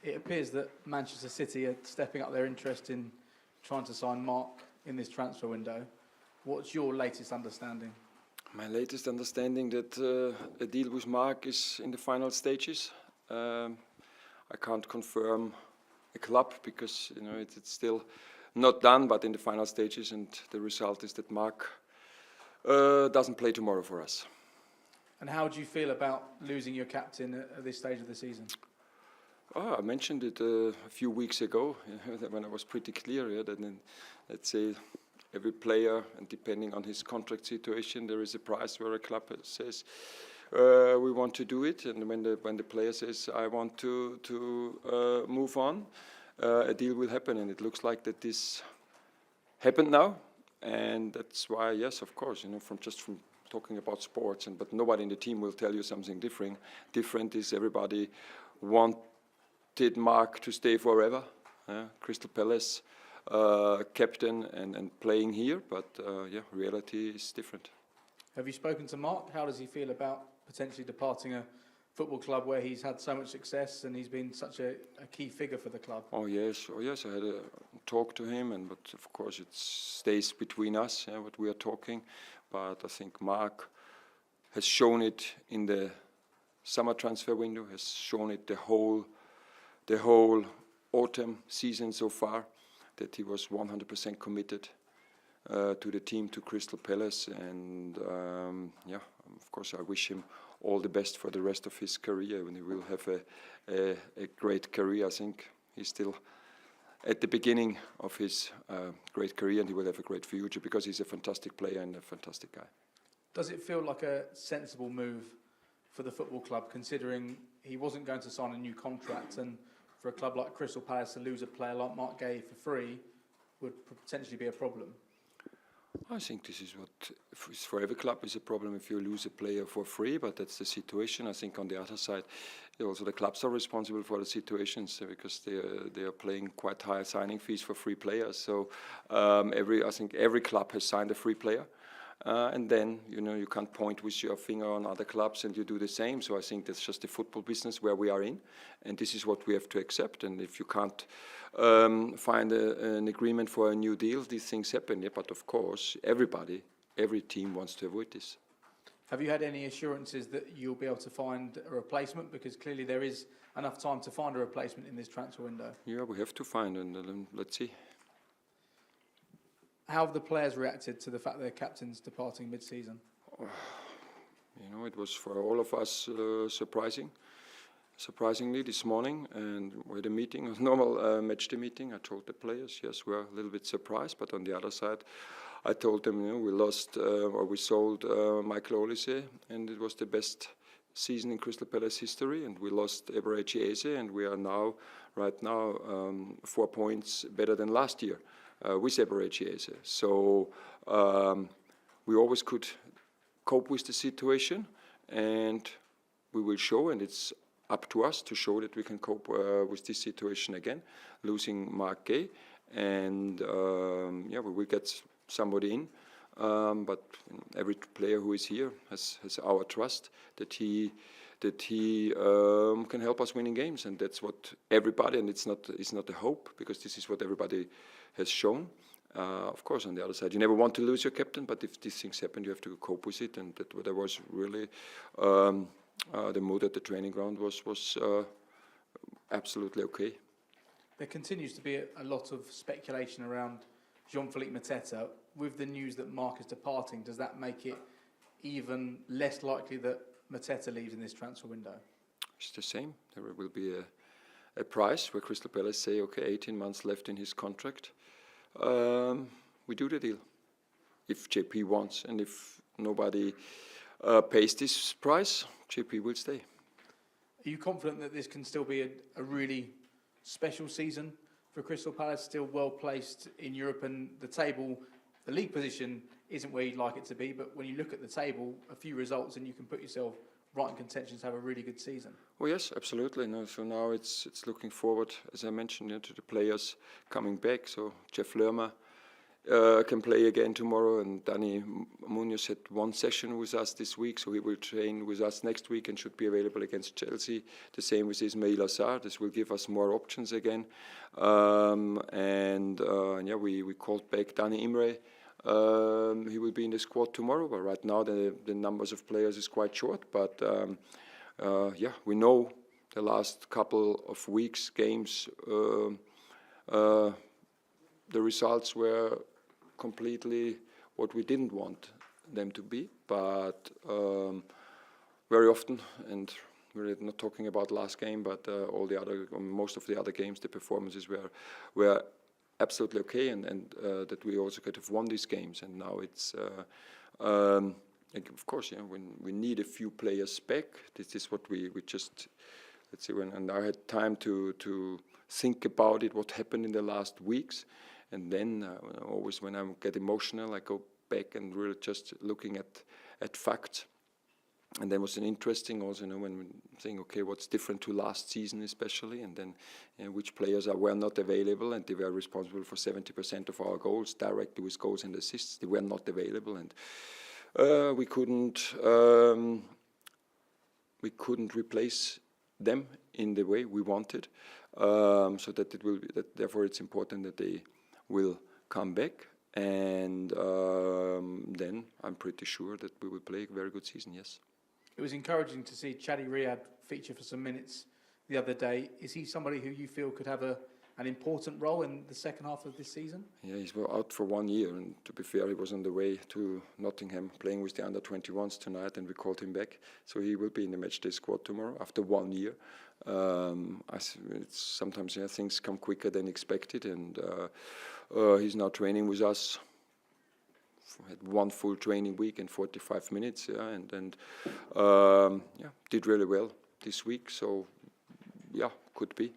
It appears that Manchester City are stepping up their interest in trying to sign Mark in this transfer window. What's your latest understanding? My latest understanding that a deal with Mark is in the final stages. I can't confirm a club because it's still not done, but in the final stages, and the result is that Mark doesn't play tomorrow for us. And how do you feel about losing your captain at this stage of the season? I mentioned it a few weeks ago when I was pretty clear that let's say every player, and depending on his contract situation, there is a price where a club says we want to do it, and when the player says I want to move on, a deal will happen, and it looks like that this happened now, and that's why, yes, of course, from talking about sports, but nobody in the team will tell you something different. Different is everybody wanted Mark to stay forever, Crystal Palace captain and playing here, but reality is different. Have you spoken to Mark? How does he feel about potentially departing a football club where he's had so much success and he's been such a key figure for the club? Oh yes, I had a talk to him, but of course it stays between us, what we are talking. But I think Mark has shown it in the summer transfer window, has shown it the whole autumn season so far, that he was 100% committed to the team, to Crystal Palace, and of course I wish him all the best for the rest of his career, and he will have a great career. I think he's still at the beginning of his great career, and he will have a great future because he's a fantastic player and a fantastic guy. Does it feel like a sensible move for the football club, considering he wasn't going to sign a new contract, and for a club like Crystal Palace to lose a player like Mark Gay for free would potentially be a problem? I think this is what, for every club, is a problem if you lose a player for free, but that's the situation. I think on the other side, also the clubs are responsible for the situations because they are paying quite high signing fees for free players. So I think every club has signed a free player. And then, you can't point with your finger on other clubs and you do the same. So I think that's just the football business where we are in. And this is what we have to accept. And if you can't find an agreement for a new deal, these things happen. Yeah, but of course, every team wants to avoid this. Have you had any assurances that you'll be able to find a replacement? Because clearly there is enough time to find a replacement in this transfer window. Yeah, we have to find, and let's see. How have the players reacted to the fact their captain's departing mid-season? It was for all of us surprisingly this morning, and we had a meeting, a normal match day meeting. I told the players, yes, we're a little bit surprised, but on the other side, I told them, we sold Michael Olise, and it was the best season in Crystal Palace history, and we lost Eberechi Eze, and we are right now 4 points better than last year. With Eberechi Eze. So we always could cope with the situation, and we will show, and it's up to us to show that we can cope with this situation again, losing Mark Gay, and we will get somebody in, but every player who is here has our trust that he can help us winning games, and that's what everybody, and it's not a hope, because this is what everybody has shown. Of course, on the other side, you never want to lose your captain, but if these things happen, you have to cope with it, and that was really the mood at the training ground was absolutely okay. There continues to be a lot of speculation around Jean-Philippe Mateta. With the news that Mark is departing, does that make it even less likely that Mateta leaves in this transfer window? It's the same. There will be a price where Crystal Palace say, okay, 18 months left in his contract. We do the deal if JP wants, and if nobody pays this price, JP will stay. Are you confident that this can still be a really special season for Crystal Palace, still well placed in Europe, and the league position isn't where you'd like it to be, but when you look at the table, a few results and you can put yourself right in contention to have a really good season? Well, yes, absolutely. No, so now it's looking forward, as I mentioned, to the players coming back. So Jeff Lerma can play again tomorrow, and Dani Munoz had one session with us this week, so he will train with us next week and should be available against Chelsea. The same with Ismail Assar. This will give us more options again. We called back Dani Imre. He will be in the squad tomorrow, but right now the numbers of players is quite short. But we know the last couple of weeks, games, the results were completely what we didn't want them to be. But very often, and we're not talking about last game, but most of the other games, the performances were absolutely okay, and that we also could have won these games. And now it's, of course, when we need a few players back, this is what we just, let's see, and I had time to think about it, what happened in the last weeks. And then always when I get emotional, I go back and really just looking at facts. And then was an interesting also, when saying, okay, what's different to last season especially, and then which players were not available, and they were responsible for 70% of our goals, directly with goals and assists. They were not available, and we couldn't replace them in the way we wanted. So that therefore it's important that they will come back, and then I'm pretty sure that we will play a very good season. Yes. It was encouraging to see Chadi Riyad feature for some minutes the other day. Is he somebody who you feel could have an important role in the second half of this season? Yeah, he's out for 1 year, and to be fair, he was on the way to Nottingham playing with the under-21s tonight, and we called him back. So he will be in the matchday squad tomorrow after 1 year. Sometimes things come quicker than expected, and he's now training with us. Had one full training week in 45 minutes, and did really well this week. So, could be.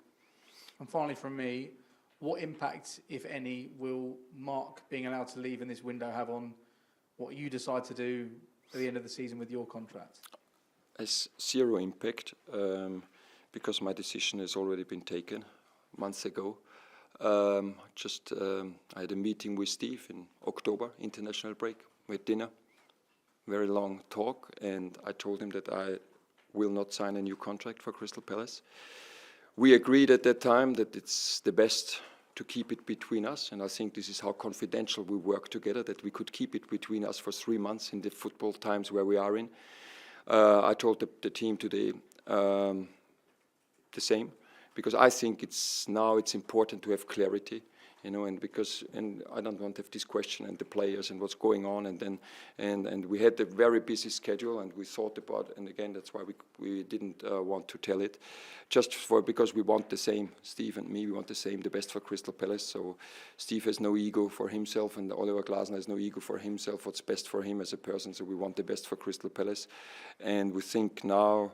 And finally, from me, what impact, if any, will Mark being allowed to leave in this window have on what you decide to do at the end of the season with your contract? Has zero impact, because my decision has already been taken months ago. I had a meeting with Steve in October, international break. We had dinner, very long talk, and I told him that I will not sign a new contract for Crystal Palace. We agreed at that time that it's the best to keep it between us, and I think this is how confidential we work together, that we could keep it between us for 3 months in the football times where we are in. I told the team today the same, because I think it's important to have clarity, and I don't want to have this question and the players and what's going on, and we had a very busy schedule, and we thought about, and again that's why we didn't want to tell it, because we want the same, Steve and me, we want the best for Crystal Palace. So Steve has no ego for himself, and Oliver Glasner has no ego for himself, what's best for him as a person. So we want the best for Crystal Palace, and we think now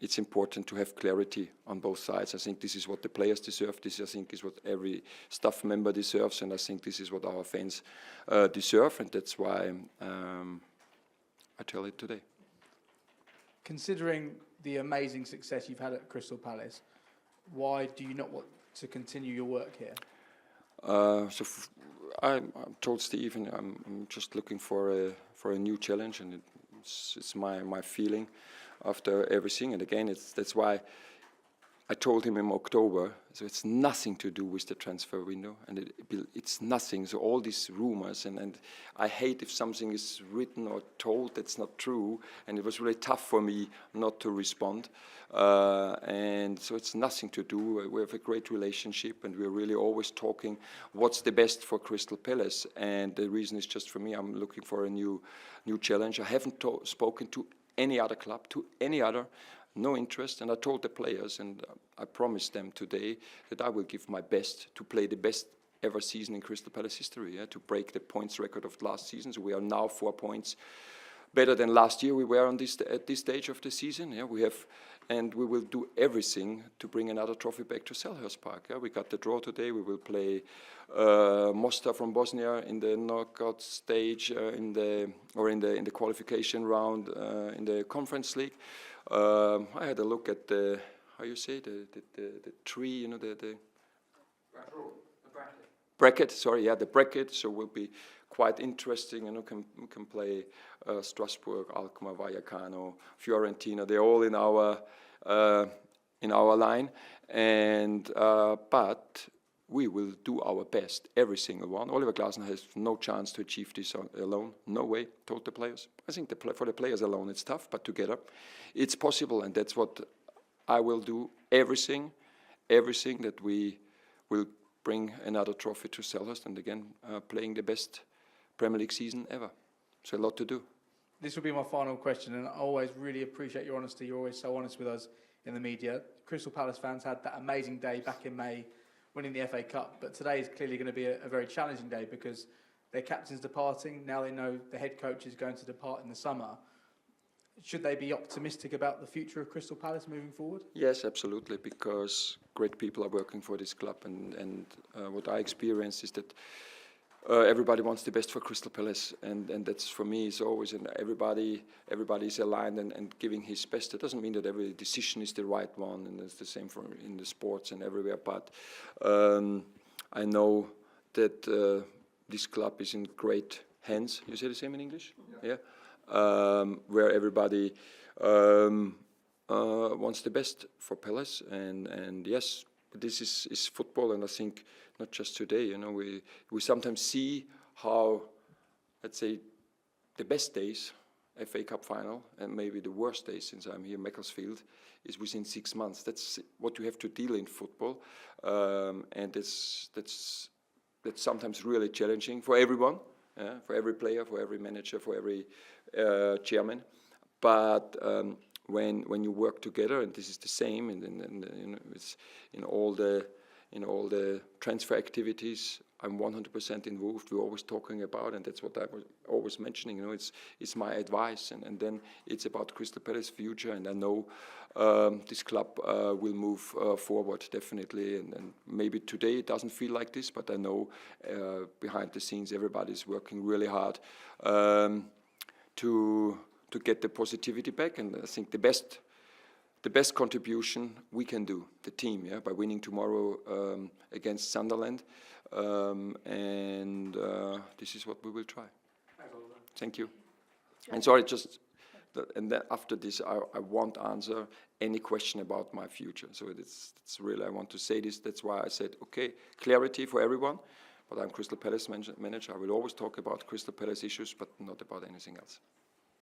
it's important to have clarity on both sides. I think this is what the players deserve. This, I think, is what every staff member deserves, and I think this is what our fans deserve, and that's why I tell it today. Considering the amazing success you've had at Crystal Palace, why do you not want to continue your work here? I told Steve, and I'm just looking for a new challenge, and it's my feeling after everything. And again, that's why I told him in October, so it's nothing to do with the transfer window, and it's nothing. So all these rumors, and I hate if something is written or told that's not true, and it was really tough for me not to respond. And so it's nothing to do. We have a great relationship, and we're really always talking what's the best for Crystal Palace. And the reason is just for me, I'm looking for a new challenge. I haven't spoken to any other club, no interest, and I told the players, and I promised them today that I will give my best to play the best ever season in Crystal Palace history, to break the points record of last season. So we are now 4 points better than last year we were at this stage of the season. And we will do everything to bring another trophy back to Selhurst Park. We got the draw today. We will play Mostar from Bosnia in the knockout stage, in the qualification round in the Conference League. I had a look at the tree, the bracket. Sorry, yeah, the bracket. So will be quite interesting. You know, we can play Strasbourg, Alkmaar, Vallecano, Fiorentina. They're all in our line, and but we will do our best, every single one. Oliver Glasner has no chance to achieve this alone. No way. Told the players. I think for the players alone it's tough, but together it's possible, and that's what I will do. Everything that we will bring another trophy to Selhurst, and again playing the best Premier League season ever. So a lot to do. This will be my final question, and I always really appreciate your honesty. You're always so honest with us in the media. Crystal Palace fans had that amazing day back in May, winning the FA Cup, but today is clearly going to be a very challenging day because their captain's departing. Now they know the head coach is going to depart in the summer. Should they be optimistic about the future of Crystal Palace moving forward? Yes, absolutely, because great people are working for this club, and what I experience is that everybody wants the best for Crystal Palace, and that's for me is always, and everybody is aligned and giving his best. It doesn't mean that every decision is the right one, and it's the same for in the sports and everywhere. But I know that this club is in great hands. You say the same in English? Yeah. Where everybody wants the best for Palace, and yes, this is football, and I think not just today. You know, we sometimes see how, let's say, the best days, FA Cup final, and maybe the worst days since I'm here, Macclesfield, is within 6 months. That's what you have to deal in football, and that's sometimes really challenging for everyone, for every player, for every manager, for every chairman. But when you work together, and this is the same, and you know, it's in all the transfer activities, I'm 100% involved. We're always talking about, and that's what I was always mentioning. You know, it's my advice, and then it's about Crystal Palace' future. And I know this club will move forward definitely. And maybe today it doesn't feel like this, but I know behind the scenes everybody's working really hard to get the positivity back. And I think the best contribution we can do, the team, by winning tomorrow against Sunderland, and this is what we will try. Thank you. And sorry, and then after this, I won't answer any question about my future. So it's really, I want to say this. That's why I said, okay, clarity for everyone. But I'm Crystal Palace manager. I will always talk about Crystal Palace issues, but not about anything else.